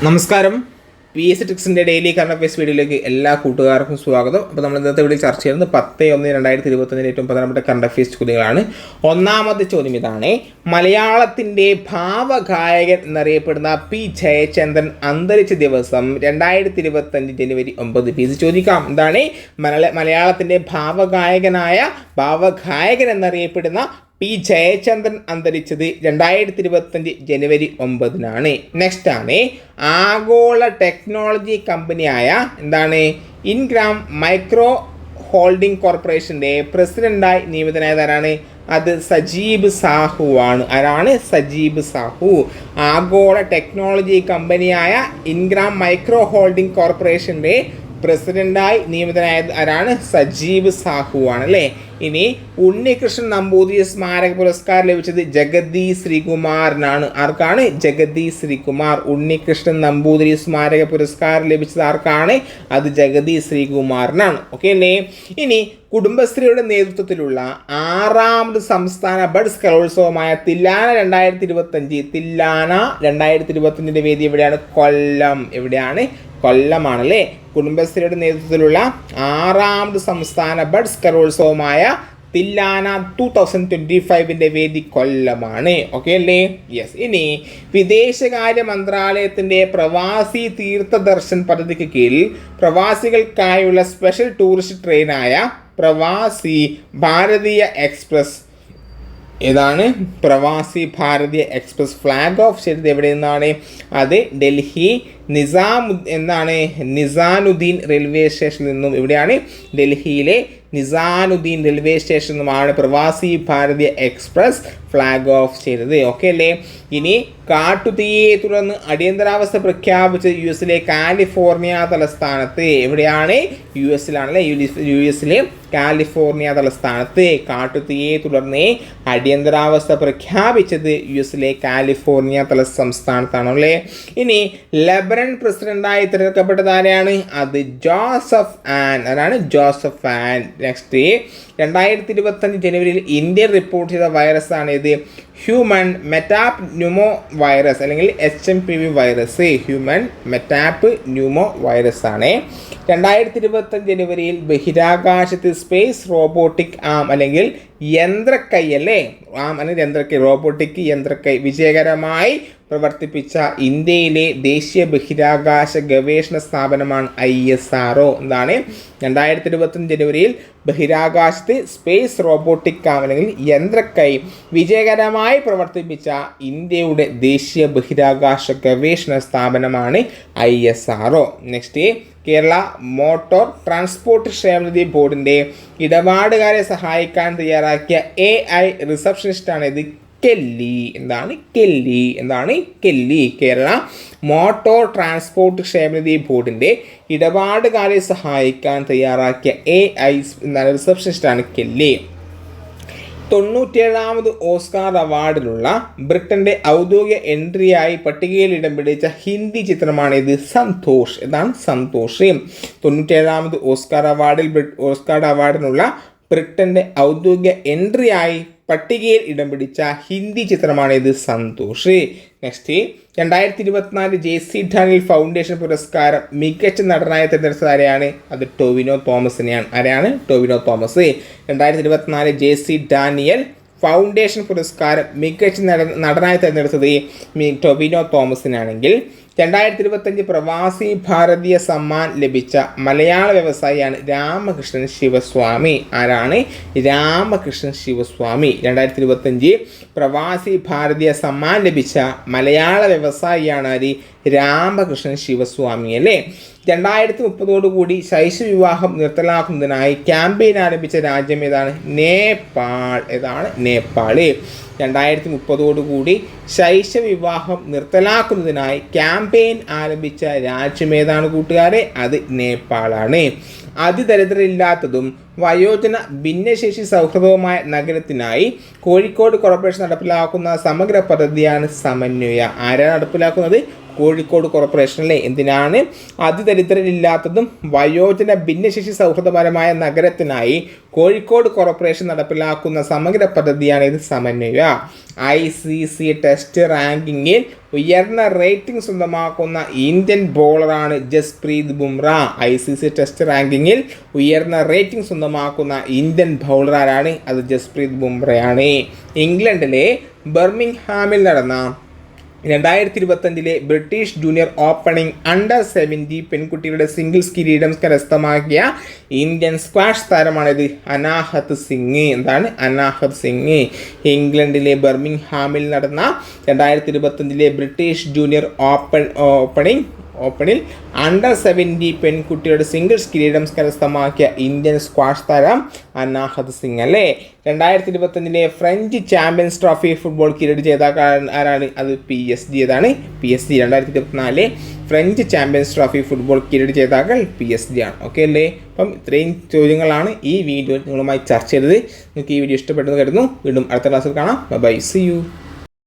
നമസ്കാരം. P S C ട്രിക്സിൻ്റെ daily current affairs വീഡിയോയിലേക്ക് എല്ലാ കൂട്ടുകാർക്കും സ്വാഗതം. അപ്പോൾ നമ്മൾ ഇന്നത്തെ വീഡിയോ ചർച്ച ചെയ്യുന്നത് 10/1/2021 ഏറ്റവും പ്രധാനപ്പെട്ട കറണ്ട് അഫയേഴ്സ് ചോദ്യങ്ങളാണ്. ഒന്നാമത്തെ ചോദ്യം ഇതാണ്: മലയാളത്തിൻ്റെ ഭാവഗായകൻ എന്നറിയപ്പെടുന്ന പി ജയചന്ദ്രൻ അന്തരിച്ച ദിവസം 2025 ജനുവരി 9. പി എസ് സി ചോദിക്കാം, എന്താണ് മലയാളത്തിൻ്റെ ഭാവഗായകൻ എന്നറിയപ്പെടുന്ന പി ജയചന്ദ്രൻ അന്തരിച്ചത് 2025 ജനുവരി 9. നെക്സ്റ്റ് ആണ്: ആഗോള ടെക്നോളജി കമ്പനിയായ ഇൻഗ്രാം മൈക്രോ ഹോൾഡിംഗ് കോർപ്പറേഷൻ്റെ പ്രസിഡന്റായി നിയമിതനായതാരാണ്? അത് സജീബ് സാഹു ആണ്. ആരാണ്? സജീബ് സാഹു. ആഗോള ടെക്നോളജി കമ്പനിയായ ഇൻഗ്രാം മൈക്രോ ഹോൾഡിംഗ് കോർപ്പറേഷൻ്റെ പ്രസിഡന്റായി നിയമിതനായത് ആരാണ്? സജീബ് സാഹു ആണ് അല്ലേ. ഇനി ഉണ്ണികൃഷ്ണൻ നമ്പൂതിരി സ്മാരക പുരസ്കാരം ലഭിച്ചത് ജഗതി ശ്രീകുമാറിനാണ്. ആർക്കാണ്? ജഗതി ശ്രീകുമാർ. ഉണ്ണികൃഷ്ണൻ നമ്പൂതിരി സ്മാരക പുരസ്കാരം ലഭിച്ചത് ആർക്കാണ്? അത് ജഗതി ശ്രീകുമാറിനാണ്. ഓക്കെ അല്ലേ. ഇനി കുടുംബശ്രീയുടെ നേതൃത്വത്തിലുള്ള 6ാമത് സംസ്ഥാന ബഡ്സ് കലോത്സവമായ തില്ലാന 2025 വേദി എവിടെയാണ്? കൊല്ലം. എവിടെയാണ്? കൊല്ലമാണല്ലേ. കുടുംബശ്രീയുടെ നേതൃത്വത്തിലുള്ള 6ാമത് സംസ്ഥാന ബഡ്സ് കലോത്സവമായ തില്ലാന 2025 വേദി കൊല്ലമാണ്. ഓക്കെ അല്ലേ. യെസ്. ഇനി വിദേശകാര്യ മന്ത്രാലയത്തിൻ്റെ പ്രവാസി തീർത്ഥദർശൻ പദ്ധതിക്ക് കീഴിൽ പ്രവാസികൾക്കായുള്ള special tourist ട്രെയിനായ Pravasi Bharatiya express ഏതാണ്? Pravasi Bharatiya express flag off ചെയ്തത് എവിടെ നിന്നാണ്? അത് ഡൽഹി നിസാനുദ്ദീൻ റെയിൽവേ സ്റ്റേഷനിൽ നിന്നും. എവിടെയാണ്? ഡൽഹിയിലെ നിസാനുദ്ദീൻ റെയിൽവേ സ്റ്റേഷനിൽ നിന്നുമാണ് Pravasi Bharatiya express flag off ചെയ്തത്. ഓക്കെ അല്ലേ. ഇനി കാട്ടുതീയെ തുടർന്ന് അടിയന്തരാവസ്ഥ പ്രഖ്യാപിച്ച US കാലിഫോർണിയ തലസ്ഥാനത്ത്. എവിടെയാണ്? US-ലാണല്ലേ. US-ലെ കാലിഫോർണിയ തലസ്ഥാനത്ത് കാട്ടുതീയെ തുടർന്ന് അടിയന്തരാവസ്ഥ പ്രഖ്യാപിച്ചത് US-ലെ കാലിഫോർണിയ സംസ്ഥാനത്താണല്ലേ. ഇനി ലെബനൻ പ്രസിഡന്റായി തിരഞ്ഞെടുക്കപ്പെട്ടത് ആരെയാണ്? അത് ജോസഫ് ആൻ. ആരാണ്? Joseph Aoun. നെക്സ്റ്റ് 2025 ജനുവരിയിൽ ഇന്ത്യയിൽ റിപ്പോർട്ട് ചെയ്ത വൈറസ് ആണ് ഇത് ഹ്യൂമൻ മെറ്റാപ്പ് ന്യൂമോ വൈറസ് അല്ലെങ്കിൽ HMPV virus. Human metapneumovirus ആണ്. 2025 ജനുവരിയിൽ ബഹിരാകാശത്ത് സ്പേസ് റോബോട്ടിക് ആം അല്ലെങ്കിൽ യന്ത്രക്കൈ അല്ലേ. ആം അല്ലെങ്കിൽ യന്ത്രക്കൈ, റോബോട്ടിക് യന്ത്രക്കൈ വിജയകരമായി പ്രവർത്തിപ്പിച്ച ഇന്ത്യയിലെ ദേശീയ ബഹിരാകാശ ഗവേഷണ സ്ഥാപനമാണ് ISRO. 2025 ജനുവരിയിൽ ബഹിരാകാശത്ത് സ്പേസ് റോബോട്ടിക് ആം അല്ലെങ്കിൽ യന്ത്രക്കൈ വിജയകരമായി പ്രവർത്തിപ്പിച്ച ഇന്ത്യയുടെ ദേശീയ ബഹിരാകാശ ഗവേഷണ സ്ഥാപനമാണ് ISRO. Next, Kerala motor transport ക്ഷേമനിധി ബോർഡിൻ്റെ ഇടപാടുകാരെ സഹായിക്കാൻ തയ്യാറാക്കിയ AI റിസപ്ഷനിസ്റ്റാണ് ഇത് Kelly. Kelly. Kerala motor transport ക്ഷേമനിധി ബോർഡിൻ്റെ ഇടപാടുകാരെ സഹായിക്കാൻ തയ്യാറാക്കിയ AI റിസപ്ഷനിസ്റ്റാണ് കെല്ലി. 97ാമത് ഓസ്കാർ അവാർഡിലുള്ള ബ്രിട്ടൻ്റെ ഔദ്യോഗിക എൻട്രിയായി പട്ടികയിൽ ഇടം പിടിച്ച ഹിന്ദി ചിത്രമാണ് ഇത് സന്തോഷ്. സന്തോഷ്. 97ാമത് ഓസ്കാർ അവാർഡിനുള്ള ബ്രിട്ടൻ്റെ ഔദ്യോഗിക എൻട്രിയായി പട്ടികയിൽ ഇടം പിടിച്ച ഹിന്ദി ചിത്രമാണ് ഇത് Santosh. Next, 2024 JC Daniel foundation പുരസ്കാരം മികച്ച നടനായി തിരഞ്ഞെടുത്തത് ആരെയാണ്? അത് ടൊവിനോ തോമസിനെയാണ്. ആരെയാണ്? Tovino Thomas. 2024 JC Daniel foundation പുരസ്കാരം മികച്ച നടനായി തിരഞ്ഞെടുത്തത് ടൊവിനോ തോമസിനാണെങ്കിൽ 2025 പ്രവാസി ഭാരതീയ സമ്മാൻ ലഭിച്ച മലയാള വ്യവസായിയാണ് രാമകൃഷ്ണൻ ശിവസ്വാമി. ആരാണ്? രാമകൃഷ്ണൻ ശിവസ്വാമി. 2025 പ്രവാസി ഭാരതീയ സമ്മാൻ ലഭിച്ച മലയാള വ്യവസായിയാണ് ആര്? രാമകൃഷ്ണൻ ശിവസ്വാമി അല്ലേ. 2030 ശൈശവ വിവാഹം നിർത്തലാക്കുന്നതിനായി ക്യാമ്പയിൻ ആരംഭിച്ച രാജ്യം ഏതാണ്? നേപ്പാൾ. നേപ്പാള്. 2030 ശൈശവ വിവാഹം നിർത്തലാക്കുന്നതിനായി ക്യാമ്പയിൻ ആരംഭിച്ച രാജ്യം ഏതാണ് കൂട്ടുകാരെ? അത് നേപ്പാളാണ്. അതിദരിദ്രരില്ലാത്തതും വയോജന ഭിന്നശേഷി സൗഹൃദവുമായ നഗരത്തിനായി കോഴിക്കോട് കോർപ്പറേഷൻ നടപ്പിലാക്കുന്ന സമഗ്ര പദ്ധതിയാണ് സമന്വയ. ആരാണ് നടപ്പിലാക്കുന്നത്? കോഴിക്കോട് കോർപ്പറേഷൻ അല്ലേ. എന്തിനാണ്? അതിദരിദ്രരില്ലാത്തതും വയോജന ഭിന്നശേഷി സൗഹൃദപരമായ നഗരത്തിനായി കോഴിക്കോട് കോർപ്പറേഷൻ നടപ്പിലാക്കുന്ന സമഗ്ര പദ്ധതിയാണ് ഇത് സമന്വയ. ICC ടെസ്റ്റ് റാങ്കിങ്ങിൽ ഉയർന്ന റേറ്റിംഗ് സ്വന്തമാക്കുന്ന ഇന്ത്യൻ ബോളറാണ് ജസ്പ്രീത് ബുംറ. ICC ടെസ്റ്റ് റാങ്കിങ്ങിൽ ഉയർന്ന റേറ്റിംഗ് സ്വന്തമാക്കുന്ന ഇന്ത്യൻ ബൗളർ ആരാണ്? അത് ജസ്പ്രീത് ബുംറയാണ്. ഇംഗ്ലണ്ടിലെ ബർമിംഗ്ഹാമിൽ നടന്ന 2025 ബ്രിട്ടീഷ് ജൂനിയർ ഓപ്പണിംഗ് അണ്ടർ 70 പെൺകുട്ടികളുടെ സിംഗിൾസ് കിരീടം കരസ്ഥമാക്കിയ ഇന്ത്യൻ സ്ക്വാഷ് താരമാണിത് അനാഹത് സിംഗ്. എന്താണ്? അനാഹത് സിംഗ്. ഇംഗ്ലണ്ടിലെ ബർമിംഗ്ഹാമിൽ നടന്ന 2025 ബ്രിട്ടീഷ് ജൂനിയർ ഓപ്പണിൽ അണ്ടർ 70 പെൺകുട്ടിയുടെ സിംഗിൾസ് കിരീടം കരസ്ഥമാക്കിയ ഇന്ത്യൻ സ്ക്വാഷ് താരം അനാഹത് സിംഗ് അല്ലേ. 2025 ഫ്രഞ്ച് ചാമ്പ്യൻസ് ട്രോഫി ഫുട്ബോൾ കിരീടം ജേതാക്കൾ ആരാണ്? അത് PSG. ഏതാണ്? PSG. 2024 French champions trophy football കിരീടം ജേതാക്കൾ PSG ആണ്. ഓക്കെ അല്ലേ? അപ്പം ഇത്രയും ചോദ്യങ്ങളാണ് ഈ വീഡിയോ നിങ്ങളുമായി ചർച്ച ചെയ്തത്. നിങ്ങൾക്ക് ഈ വീഡിയോ ഇഷ്ടപ്പെട്ടെന്ന് കരുതുന്നു. വീണ്ടും അടുത്ത ക്ലാസ്സിൽ കാണാം. ബൈ. See U.